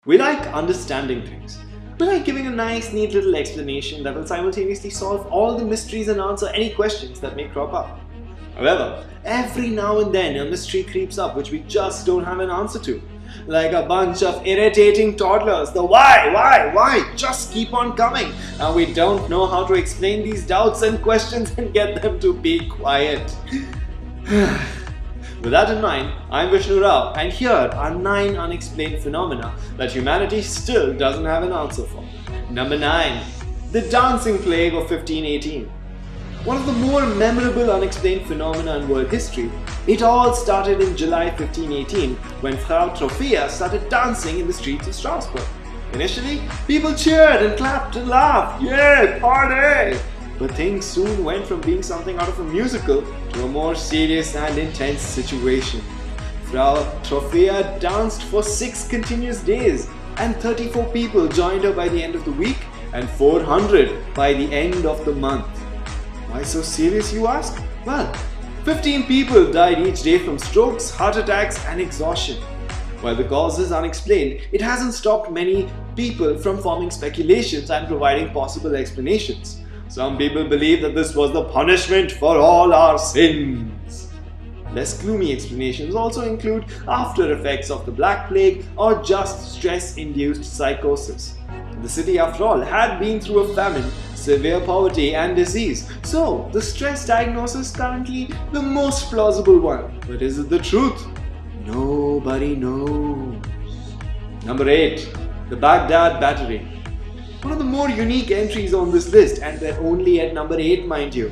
We like understanding things. We like giving a nice, neat little explanation that will simultaneously solve all the mysteries and answer any questions that may crop up. However, every now and then a mystery creeps up which we just don't have an answer to. Like a bunch of irritating toddlers, the why just keep on coming, and we don't know how to explain these doubts and questions and get them to be quiet. With that in mind, I'm Vishnu Rao, and here are 9 unexplained phenomena that humanity still doesn't have an answer for. Number 9. The Dancing Plague of 1518. One of the more memorable unexplained phenomena in world history, it all started in July 1518 when Frau Trophea started dancing in the streets of Strasbourg. Initially, people cheered and clapped and laughed, "Yay, party!" But things soon went from being something out of a musical to a more serious and intense situation. Frau Trophea danced for 6 continuous days, and 34 people joined her by the end of the week and 400 by the end of the month. Why so serious, you ask? Well, 15 people died each day from strokes, heart attacks and exhaustion. While the cause is unexplained, it hasn't stopped many people from forming speculations and providing possible explanations. Some people believe that this was the punishment for all our sins. Less gloomy explanations also include after effects of the Black Plague or just stress-induced psychosis. The city, after all, had been through a famine, severe poverty and disease, so the stress diagnosis is currently the most plausible one. But is it the truth? Nobody knows. Number 8. The Baghdad Battery. One of the more unique entries on this list, and they're only at number 8, mind you.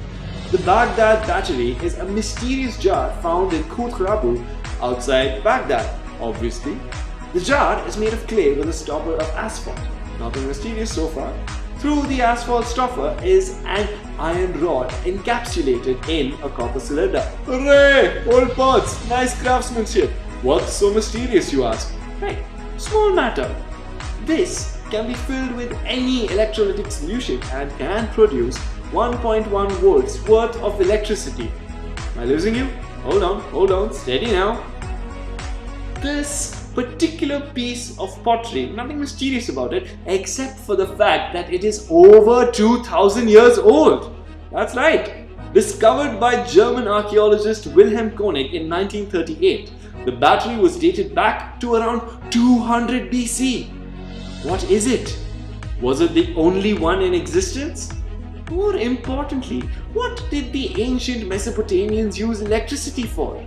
The Baghdad Battery is a mysterious jar found in Khut Rabu outside Baghdad, obviously. The jar is made of clay with a stopper of asphalt. Nothing mysterious so far. Through the asphalt stopper is an iron rod encapsulated in a copper cylinder. Hooray! Old pots! Nice craftsmanship! What's so mysterious, you ask? Right, small matter. This can be filled with any electrolytic solution and can produce 1.1 volts worth of electricity. Am I losing you? Hold on, steady now. This particular piece of pottery, nothing mysterious about it except for the fact that it is over 2000 years old. That's right. Discovered by German archaeologist Wilhelm KONIG in 1938, the battery was dated back to around 200 BC. What is it? Was it the only one in existence? More importantly, what did the ancient Mesopotamians use electricity for?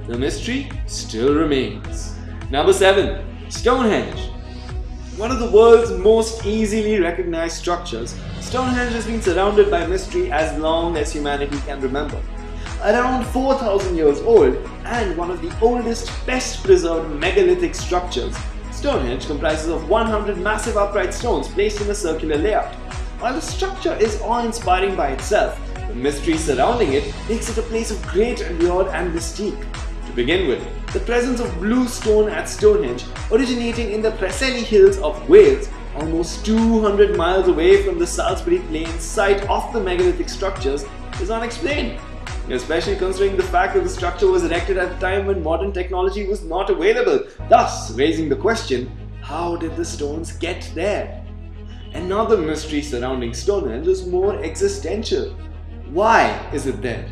The mystery still remains. Number 7. Stonehenge. One of the world's most easily recognized structures, Stonehenge has been surrounded by mystery as long as humanity can remember. Around 4,000 years old and one of the oldest, best preserved megalithic structures, Stonehenge comprises of 100 massive upright stones placed in a circular layout. While the structure is awe-inspiring by itself, the mystery surrounding it makes it a place of great allure and mystique. To begin with, the presence of blue stone at Stonehenge, originating in the Preseli Hills of Wales, almost 200 miles away from the Salisbury Plains site of the megalithic structures, is unexplained. Especially considering the fact that the structure was erected at a time when modern technology was not available, thus raising the question, how did the stones get there? Another mystery surrounding Stonehenge is more existential. Why is it there?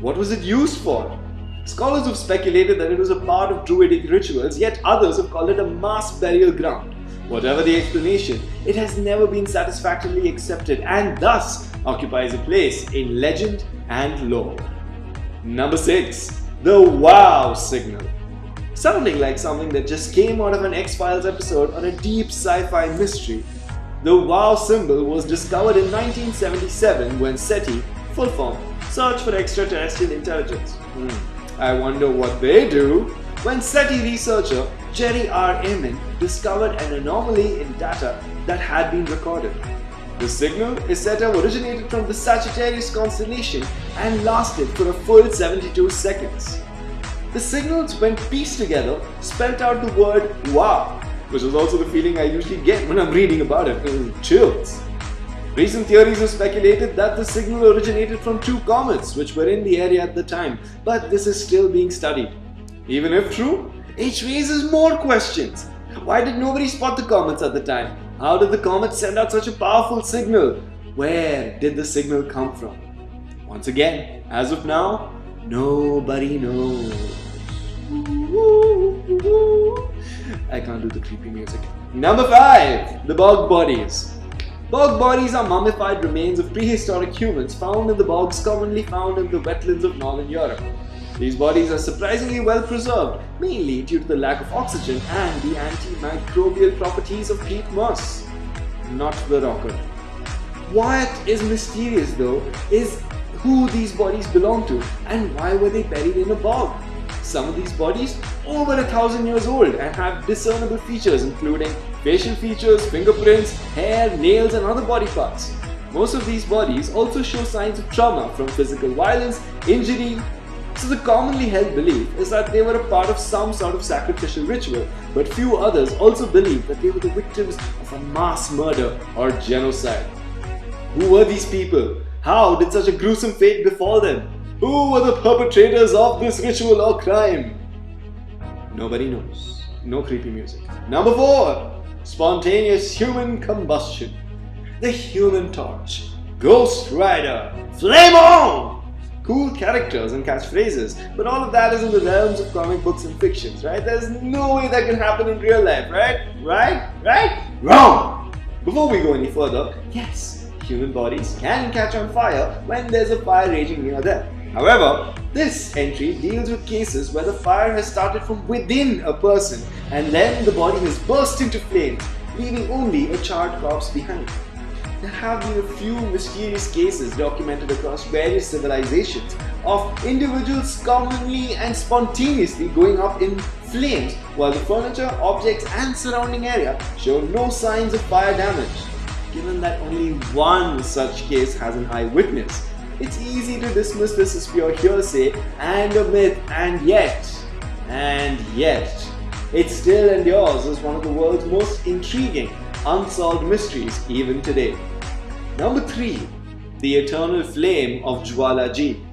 What was it used for? Scholars have speculated that it was a part of Druidic rituals, yet others have called it a mass burial ground. Whatever the explanation, it has never been satisfactorily accepted and thus occupies a place in legend and lore. Number 6. The wow signal. Sounding like something that just came out of an X-Files episode or a deep sci-fi mystery, the wow symbol was discovered in 1977 when SETI, full form, Search for Extraterrestrial Intelligence. I wonder what they do. When SETI researcher Jerry R. Amen discovered an anomaly in data that had been recorded. The signal is said to have originated from the Sagittarius constellation and lasted for a full 72 seconds. The signals, when pieced together, spelled out the word wow, which is also the feeling I usually get when I'm reading about it. Chills. Recent theories have speculated that the signal originated from 2 comets which were in the area at the time, but this is still being studied. Even if true, it raises more questions. Why did nobody spot the comets at the time? How did the comet send out such a powerful signal? Where did the signal come from? Once again, as of now, nobody knows. I can't do the creepy music. Number 5. The bog bodies. Bog bodies are mummified remains of prehistoric humans found in the bogs commonly found in the wetlands of northern Europe. These bodies are surprisingly well preserved, mainly due to the lack of oxygen and the antimicrobial properties of peat moss. Not the rocker. What is mysterious though is who these bodies belong to and why were they buried in a bog. Some of these bodies over 1,000 years old and have discernible features including facial features, fingerprints, hair, nails and other body parts. Most of these bodies also show signs of trauma from physical violence, injury. So the commonly held belief is that they were a part of some sort of sacrificial ritual, but few others also believe that they were the victims of a mass murder or genocide. Who were these people? How did such a gruesome fate befall them? Who were the perpetrators of this ritual or crime? Nobody knows. No creepy music. Number 4. Spontaneous human combustion. The Human Torch. Ghost Rider. Flame on! Cool characters and catchphrases, but all of that is in the realms of comic books and fictions, right? There's no way that can happen in real life, right? Right? Wrong! Before we go any further, yes, human bodies can catch on fire when there's a fire raging near them. However, this entry deals with cases where the fire has started from within a person and then the body has burst into flames, leaving only a charred corpse behind. There have been a few mysterious cases documented across various civilizations of individuals commonly and spontaneously going up in flames while the furniture, objects and surrounding area show no signs of fire damage. Given that only one such case has an eyewitness, it's easy to dismiss this as pure hearsay and a myth, and yet, it still endures as one of the world's most intriguing, unsolved mysteries even today. Number 3. The Eternal Flame of Jwala-ji.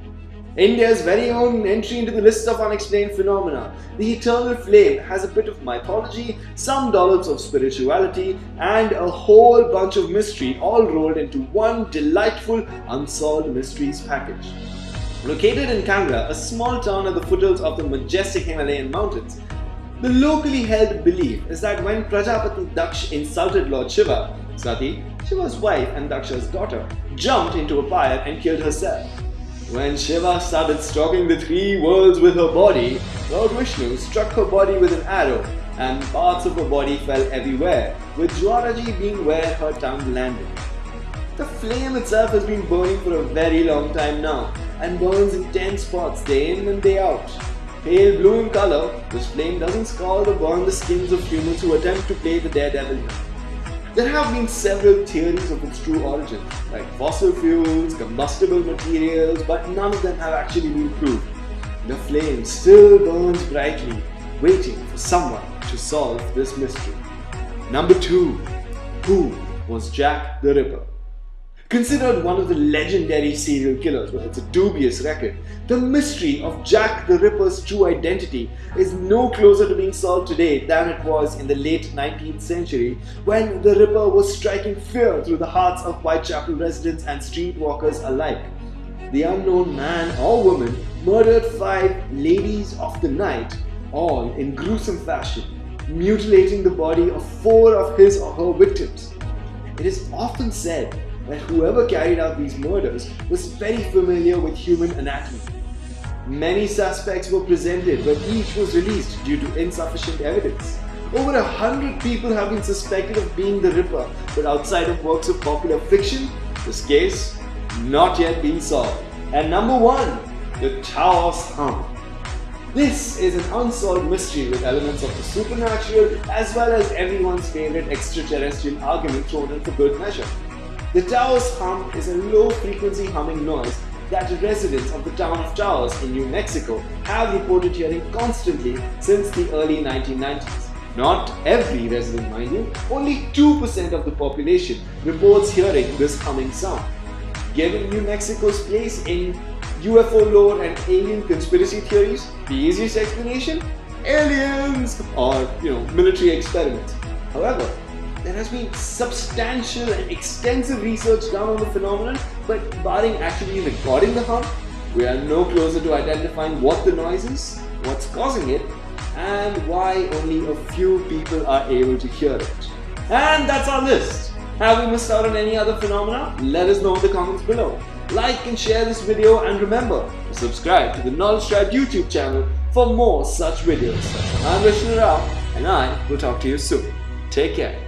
India's very own entry into the list of unexplained phenomena. The Eternal Flame has a bit of mythology, some dollops of spirituality, and a whole bunch of mystery all rolled into one delightful unsolved mysteries package. Located in Kangra, a small town at the foothills of the majestic Himalayan mountains, the locally held belief is that when Prajapati Daksh insulted Lord Shiva, Sati, Shiva's wife and Daksha's daughter, jumped into a fire and killed herself. When Shiva started stalking the 3 worlds with her body, Lord Vishnu struck her body with an arrow and parts of her body fell everywhere, with Jwala-ji being where her tongue landed. The flame itself has been burning for a very long time now and burns in 10 spots day in and day out. Pale blue in color, this flame doesn't scald or burn the skins of humans who attempt to play the daredevil. There have been several theories of its true origin, like fossil fuels, combustible materials, but none of them have actually been proved. The flame still burns brightly, waiting for someone to solve this mystery. Number 2. Who was Jack the Ripper? Considered one of the legendary serial killers with its dubious record, the mystery of Jack the Ripper's true identity is no closer to being solved today than it was in the late 19th century when the Ripper was striking fear through the hearts of Whitechapel residents and streetwalkers alike. The unknown man or woman murdered 5 ladies of the night, all in gruesome fashion, mutilating the body of 4 of his or her victims. It is often said that whoever carried out these murders was very familiar with human anatomy. Many suspects were presented, but each was released due to insufficient evidence. Over 100 people have been suspected of being the Ripper, but outside of works of popular fiction, this case not yet been solved. And number 1, the TAOS hum. This is an unsolved mystery with elements of the supernatural as well as everyone's favorite extraterrestrial argument thrown in for good measure. The TAOS hum is a low-frequency humming noise that residents of the town of Taos in New Mexico have reported hearing constantly since the early 1990s. Not every resident, mind you, only 2% of the population reports hearing this humming sound. Given New Mexico's place in UFO lore and alien conspiracy theories, the easiest explanation? aliens or military experiments. However, there has been substantial and extensive research done on the phenomenon, but barring actually recording the hum, we are no closer to identifying what the noise is, what's causing it, and why only a few people are able to hear it. And that's our list. Have we missed out on any other phenomena? Let us know in the comments below. Like and share this video, and remember to subscribe to the Knowledge Tribe YouTube channel for more such videos. I'm Vishnu Rao, and I will talk to you soon. Take care.